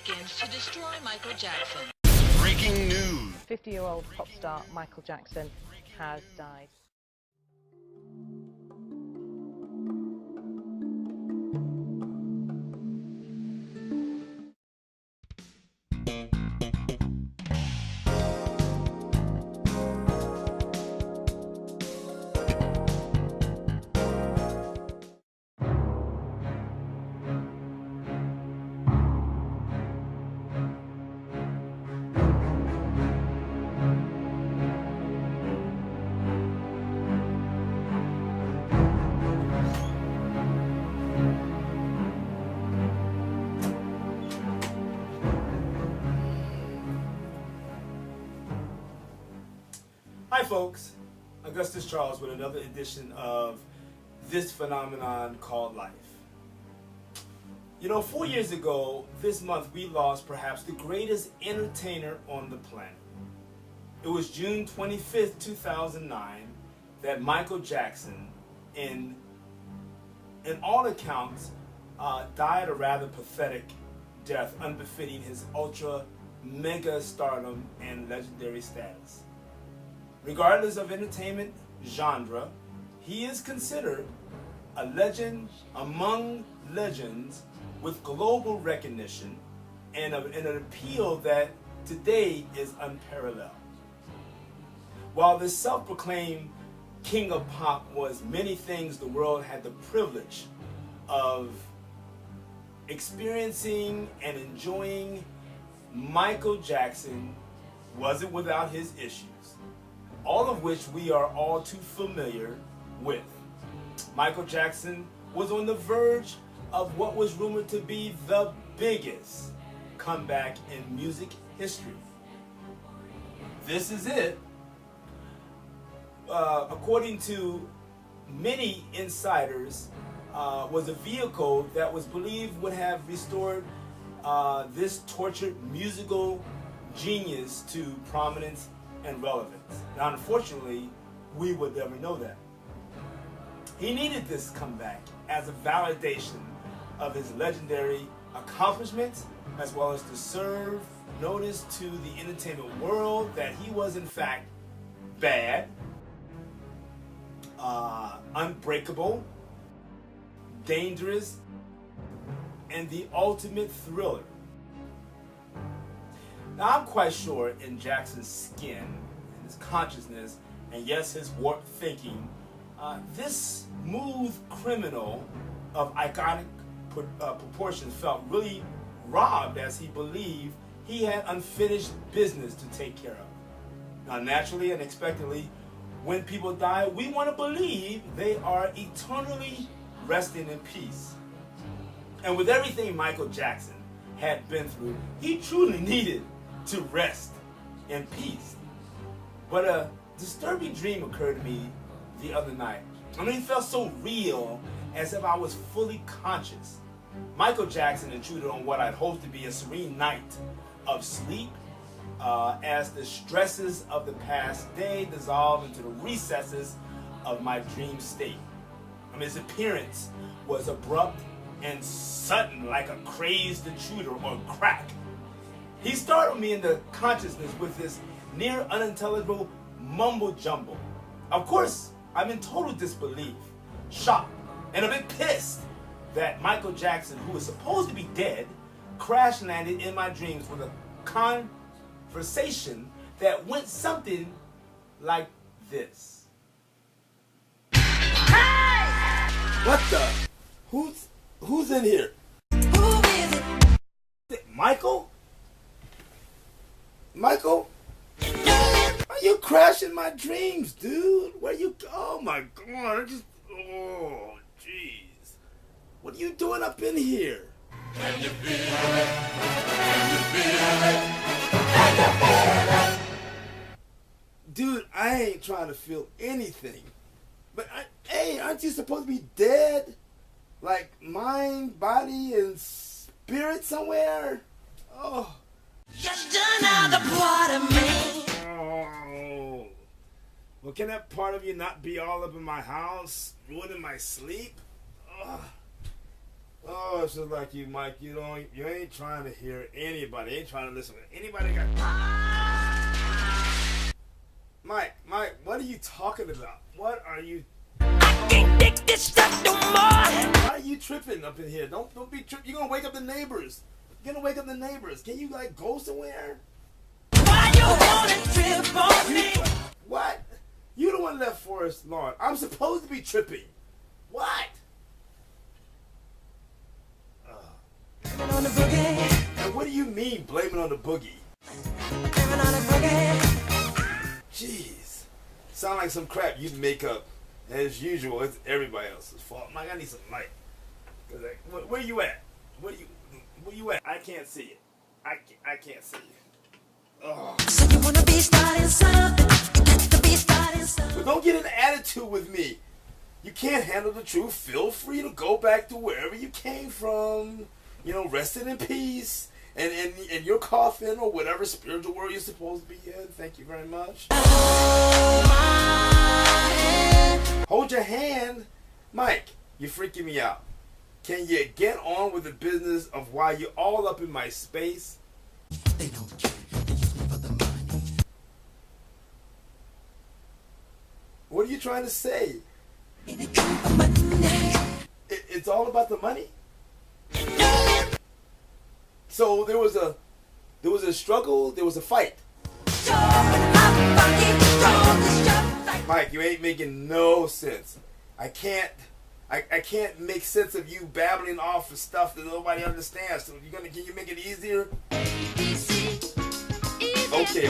begins to destroy Michael Jackson. Breaking news. 50-year-old pop star Michael Jackson has died. Hi folks, Augustus Charles with another edition of This Phenomenon Called Life. You know, 4 years ago, this month, we lost perhaps the greatest entertainer on the planet. It was June 25th, 2009, that Michael Jackson, in all accounts, died a rather pathetic death, unbefitting his ultra mega stardom and legendary status. Regardless of entertainment genre, he is considered a legend among legends with global recognition and an appeal that today is unparalleled. While the self-proclaimed king of pop was many things the world had the privilege of experiencing and enjoying, Michael Jackson wasn't without his issues, all of which we are all too familiar with. Michael Jackson was on the verge of what was rumored to be the biggest comeback in music history. This is it. According to many insiders, was a vehicle that was believed would have restored this tortured musical genius to prominence and relevance. Now, unfortunately, we would never know that. He needed this comeback as a validation of his legendary accomplishments, as well as to serve notice to the entertainment world that he was in fact bad, unbreakable, dangerous, and the ultimate thriller. Now, I'm quite sure in Jackson's skin, in his consciousness, and yes, his warped thinking, this smooth criminal of iconic proportions felt really robbed, as he believed he had unfinished business to take care of. Now, naturally and expectedly, when people die, we want to believe they are eternally resting in peace. And with everything Michael Jackson had been through, he truly needed to rest in peace. But a disturbing dream occurred to me the other night. I mean, it felt so real, as if I was fully conscious. Michael Jackson intruded on what I'd hoped to be a serene night of sleep, as the stresses of the past day dissolved into the recesses of my dream state. I mean, his appearance was abrupt and sudden, like a crazed intruder on crack. He startled me into consciousness with this near unintelligible mumble jumble. Of course, I'm in total disbelief, shocked, and a bit pissed that Michael Jackson, who was supposed to be dead, crash landed in my dreams with a conversation that went something like this. Hey! What the? Who's in here? Who is it? Michael? Michael? Are you crashing my dreams, dude? Where you? Oh my God! Oh, jeez. What are you doing up in here? Can you feel it? Can you feel it? Can you feel it? Dude, I ain't trying to feel anything. But hey, aren't you supposed to be dead? Like mind, body, and spirit somewhere? Oh. Just another part of me. Oh. Well, can that part of you not be all up in my house, ruining my sleep? Ugh. Oh, it's just like you, Mike. You ain't trying to hear anybody. You ain't trying to listen to anybody. Mike, what are you talking about? What are you? Can't take this stuff no more. Why are you tripping up in here? Don't be tripping. You're gonna wake up the neighbors. You're gonna wake up the neighbors. Can you like go somewhere? Why you wanna trip on me? What? You the one left Forest Lawn. I'm supposed to be tripping. What? Blaming on the boogie. And what do you mean blaming on the boogie? Blaming on the boogie. Jeez. Sound like some crap you'd make up. As usual, it's everybody else's fault. Mike, I need some light. Where you at? Where you at? I can't see it. I can't see it. Oh. So you wanna be starting something? You got to be starting something. But don't get an attitude with me. You can't handle the truth. Feel free to go back to wherever you came from. You know, resting in peace. And in your coffin or whatever spiritual world you're supposed to be in. Thank you very much. Hold your hand. Mike, you're freaking me out. Can you get on with the business of why you're all up in my space? They don't care. They use me for the money. What are you trying to say? And it come for money. It's all about the money? So there was a struggle, there was a fight. Mike, you ain't making no sense. I can't make sense of you babbling off of stuff that nobody understands. So can you make it easier? Okay.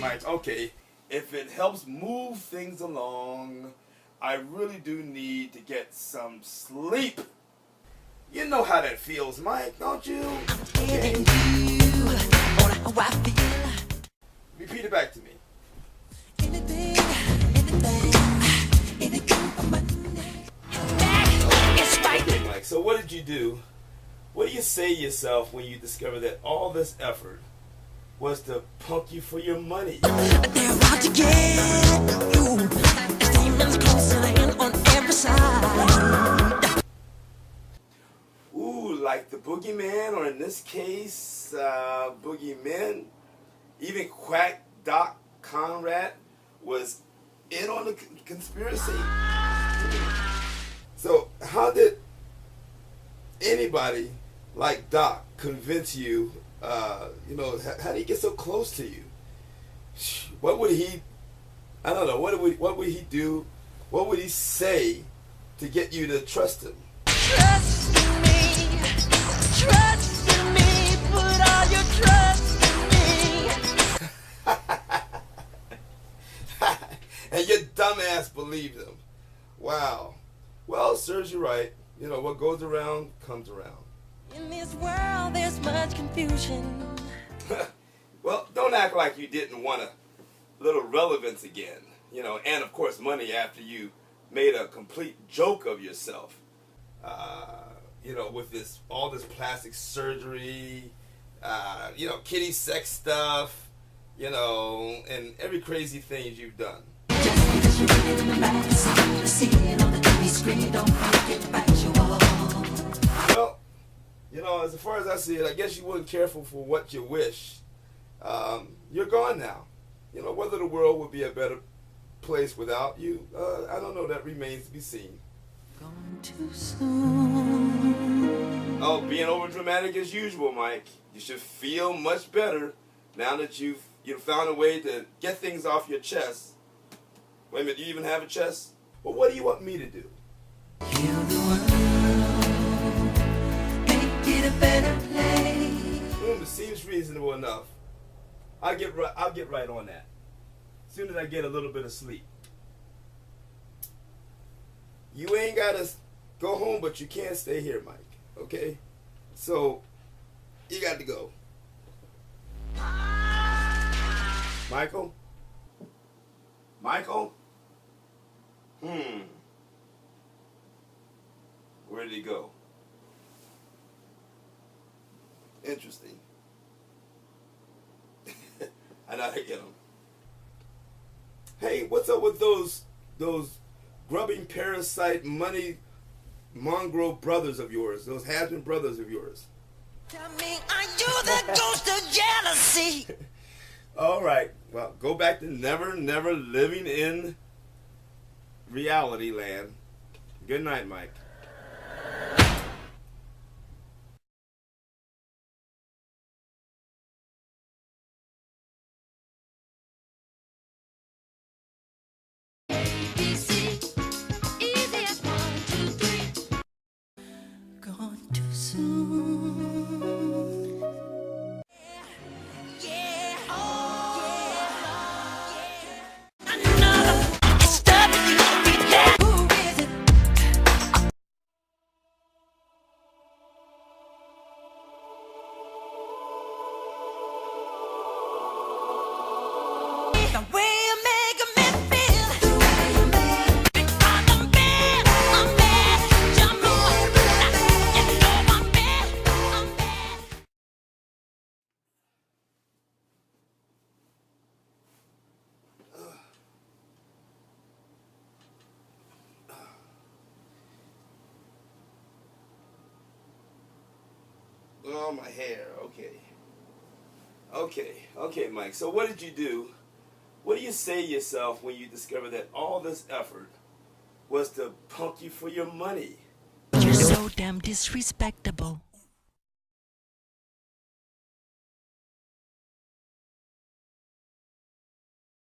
Mike, okay. If it helps move things along, I really do need to get some sleep. You know how that feels, Mike, don't you? Okay. Repeat it back to me. Okay, Mike, so what did you do? What do you say to yourself when you discover that all this effort was to punk you for your money? They're out to get you. Demons closing in on every side. Ooh, like the boogeyman, or in this case, boogeymen. Even Quack Doc Conrad was in on the conspiracy. So how did anybody like Doc convince you? How did he get so close to you? What would he? I don't know. What would he do? What would he say to get you to trust him? Trust in me. Trust in me. Put all your trust in me. And your dumbass believed him. Wow. Well, serves you right. You know, what goes around comes around. In this world, there's much confusion. Well, don't act like you didn't want a little relevance again. You know, and of course money after you made a complete joke of yourself. With all this plastic surgery, kitty sex stuff, and every crazy thing you've done. Well, as far as I see it, I guess you weren't careful for what you wish. You're gone now. Whether the world would be a better place without you, I don't know. That remains to be seen. Gone too soon. Oh, being over dramatic as usual, Mike. You should feel much better now that you've found a way to get things off your chest. Wait a minute, do you even have a chest? Well, what do you want me to do? Heal the world. Make it a better place. It seems reasonable enough. I'll get right on that. As soon as I get a little bit of sleep. You ain't gotta go home, but you can't stay here, Mike. Okay? So, you got to go. Michael? Michael? Where did he go? Interesting. I know how to get him. Hey, what's up with those grubbing parasite money mongrel brothers of yours, those has-been brothers of yours. Tell me, are you the ghost of jealousy? All right. Well, go back to never living in reality land. Good night, Mike. Gone too soon. Yeah, oh, yeah. Another step you yeah. Who is it? The way you make me feel. The way you make because I'm bad, you know I'm bad, I'm bad. Oh, my hair. Okay, Mike. So what did you do? What do you say to yourself when you discover that all this effort was to punk you for your money? You're so damn disrespectable.